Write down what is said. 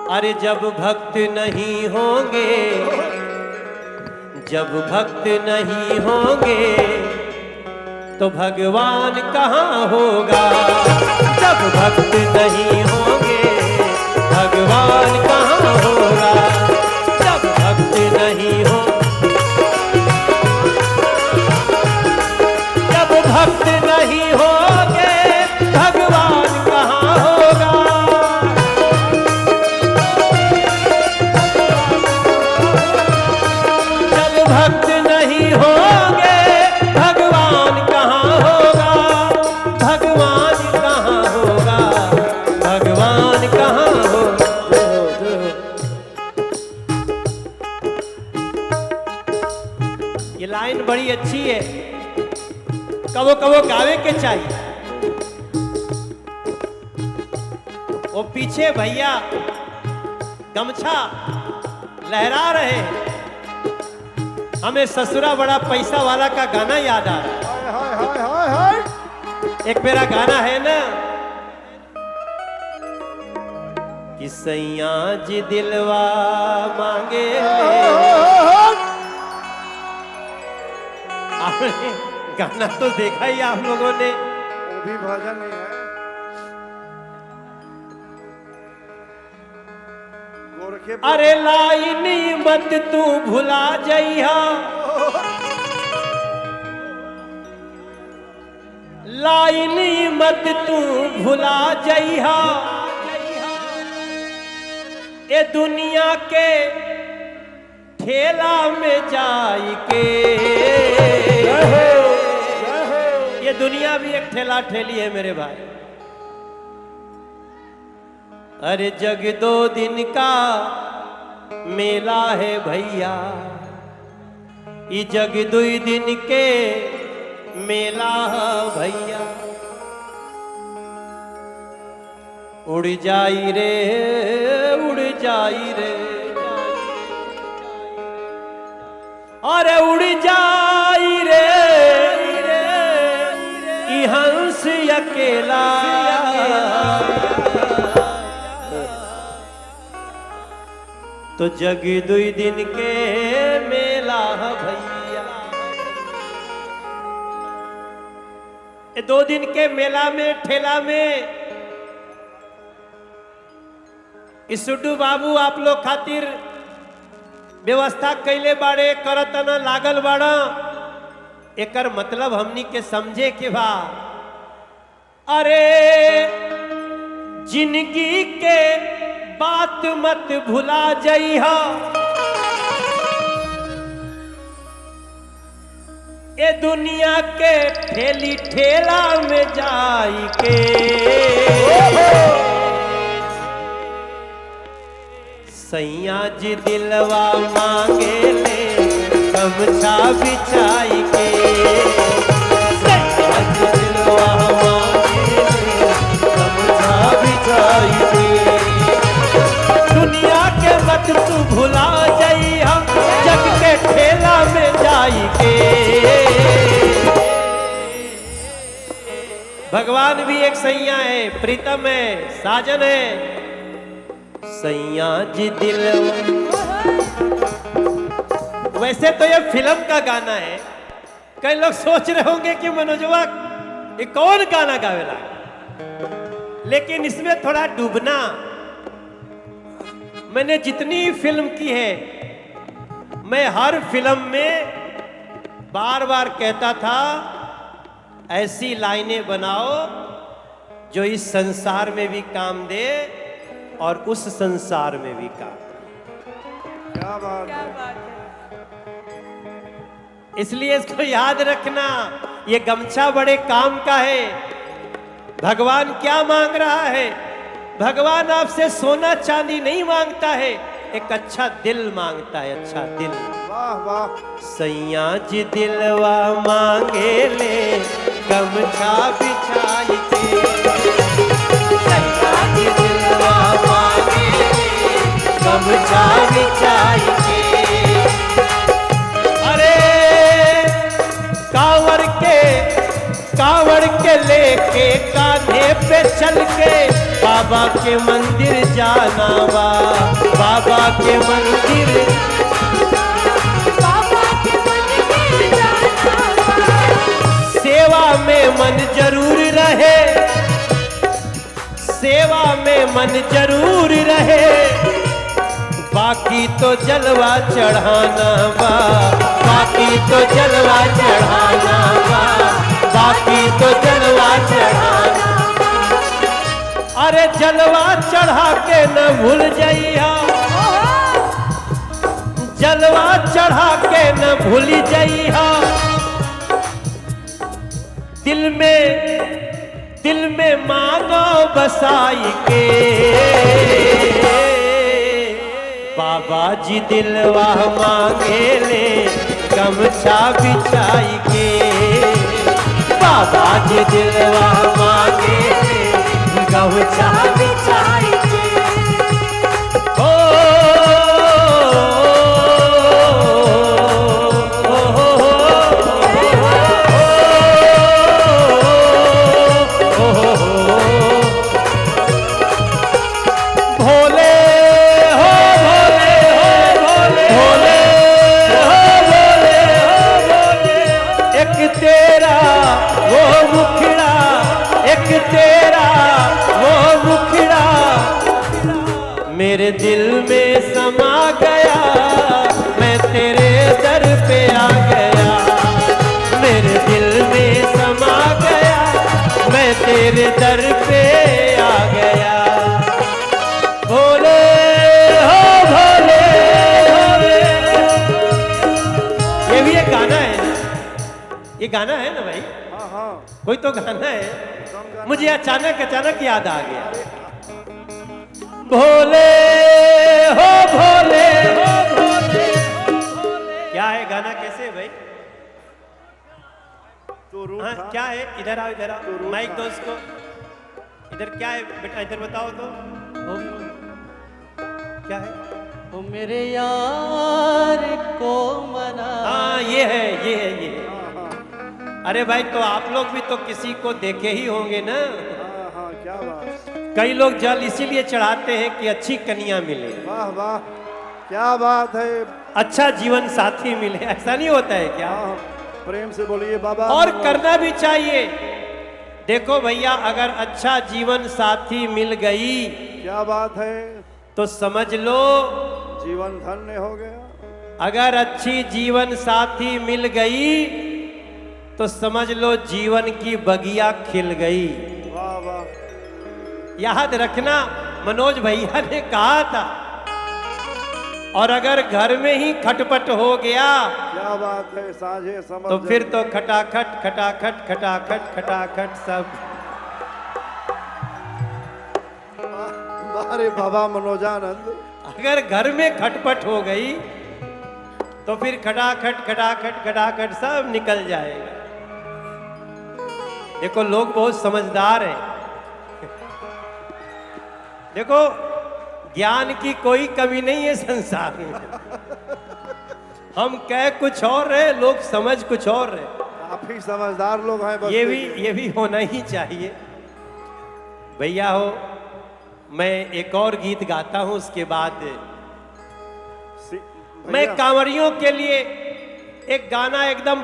अरे जब भक्त नहीं होंगे, जब भक्त नहीं होंगे तो भगवान कहाँ होगा। जब भक्त नहीं होंगे भगवान कहाँ होगा। जब भक्त नहीं हो, जब भक्त नहीं होंगे भगवान कहाँ होगा। जब भक्त नहीं होंगे भगवान कहाँ होगा। भगवान कहाँ होगा, भगवान कहाँ होगा। ये लाइन बड़ी अच्छी है, कबो कबो गावे के चाहिए। वो पीछे भैया गमछा लहरा रहे, हमें ससुरा बड़ा पैसा वाला का गाना याद आ रहा है। एक मेरा गाना है ना कि सैया जी दिलवा मांगे। आपने गाना तो देखा ही आप लोगों ने, वो भी भजन ही है। गोरखे अरे लाइनी मत तू भुला जइहा, लाइनी मत तू भुला जइहा। ए दुनिया के ठेला में जाई के, ये दुनिया भी एक ठेला ठेली है मेरे भाई। अरे जग दो दिन का मेला है भैया, ये जग दो दिन के मेला है भैया। उड़ जाई रे, उड़ जाई रे, अरे उड़ जाई रे ई हंस अकेला। तो जग दुई दिन के मेला भैया। ये 2 दिन के मेला में ठेला में सुड्डू बाबू आप लोग खातिर व्यवस्था कैले बाड़े, करतन लागल बाड़ा। एकर मतलब हमनी के समझे के बा। अरे जिंदगी के बात मत भुला जइहा, ए दुनिया के ठेली ठेला में जाई के। सैया जी दिलवा मांगे ले गमछा बिछाई के। सैया जी दिलवा मांगे ले गमछा बिछाई के। दुनिया के मत तू भुला जाई, हम जग के ठेला में जाई के। भगवान भी एक सैया है, प्रीतम है, साजन है। सैया जी दिल, वैसे तो ये फिल्म का गाना है। कई लोग सोच रहे होंगे कि मनोजवा ये कौन गाना गावेला, लेकिन इसमें थोड़ा डूबना। मैंने जितनी फिल्म की है, मैं हर फिल्म में बार बार कहता था ऐसी लाइनें बनाओ जो इस संसार में भी काम दे और उस संसार में भी काम दे। क्या बात है। इसलिए इसको याद रखना, ये गमछा बड़े काम का है। भगवान क्या मांग रहा है? भगवान आपसे सोना चांदी नहीं मांगता है, एक अच्छा दिल मांगता है, अच्छा दिल। वाह वाह। सैया जी दिलवा मांगे ले गमछा बिछाई के। सैया जी दिलवा मांगे ले गमछा बिछाई के। अरे कांवड़ के लेके कान्हे पे चल के बाबा के मंदिर जाना बा, बाबा के मंदिर, बाबा के मंदिर जाना बा। सेवा में मन जरूर रहे, सेवा में मन जरूर रहे, बाकी तो जलवा चढ़ाना बा, बाकी तो जलवा चढ़ाना बा, बाकी तो जलवा चढ़ाना। अरे जलवा चढ़ा के न भूल जाइया, जलवा चढ़ा के न भूल जाइया, दिल में मांगो बसाई के, बाबा जी दिलवा मांगे ले गमछा बिछाई के, बाबा जी दिलवा मांगे ले गमछा बिछाई के। ओ, मेरे दिल में समा गया, मैं तेरे दर पे आ गया, मेरे दिल में समा गया, मैं तेरे दर पे आ गया। भोले हो भोले, ये भी एक गाना है ना, ये गाना है ना भाई, हाँ हाँ कोई तो गाना है, कौन गाना? मुझे अचानक याद आ गया। भोले हो भोले, हो भोले, क्या है गाना, कैसे भाई? तो रूठ हाँ था। क्या है, इधर आओ इधर आओ, तो माइक रूठ दो था। उसको, इधर क्या है बेटा, इधर बताओ तो क्या है। ओ मेरे यार को मना। हाँ ये है, ये है, ये है। हाँ हाँ अरे भाई तो आप लोग भी तो किसी को देखे ही होंगे ना, हाँ हाँ, क्या बात, कई लोग जल इसीलिए चढ़ाते हैं कि अच्छी कन्या मिले, वाह वाह, क्या बात है। अच्छा जीवन साथी मिले, ऐसा नहीं होता है क्या? हाँ, प्रेम से बोलिए बाबा। और करना भी चाहिए। देखो भैया, अगर अच्छा जीवन साथी मिल गई क्या बात है, तो समझ लो, जीवन धन्य हो गया। अगर अच्छी जीवन साथी मिल गई तो समझ लो जीवन की बगिया खिल गई। वाह वाह, याद रखना, मनोज भैया ने कहा था, और अगर घर में ही खटपट हो गया क्या बात है, साझे समझ तो फिर तो खटाखट खटाखट खटाखट खटाखट सब। अरे बाबा मनोजानंद, अगर घर में खटपट हो गई तो फिर खटाखट खटाखट खटाखट सब निकल जाएगा। देखो लोग बहुत समझदार हैं। देखो ज्ञान की कोई कमी नहीं है संसार में। हम कह कुछ और रहे, लोग समझ कुछ और रहे। काफी समझदार लोग हैं बस्ती के। ये भी होना ही चाहिए। भैया हो, मैं एक और गीत गाता हूं, उसके बाद सी- मैं भैया, कांवरियों के लिए एक गाना एकदम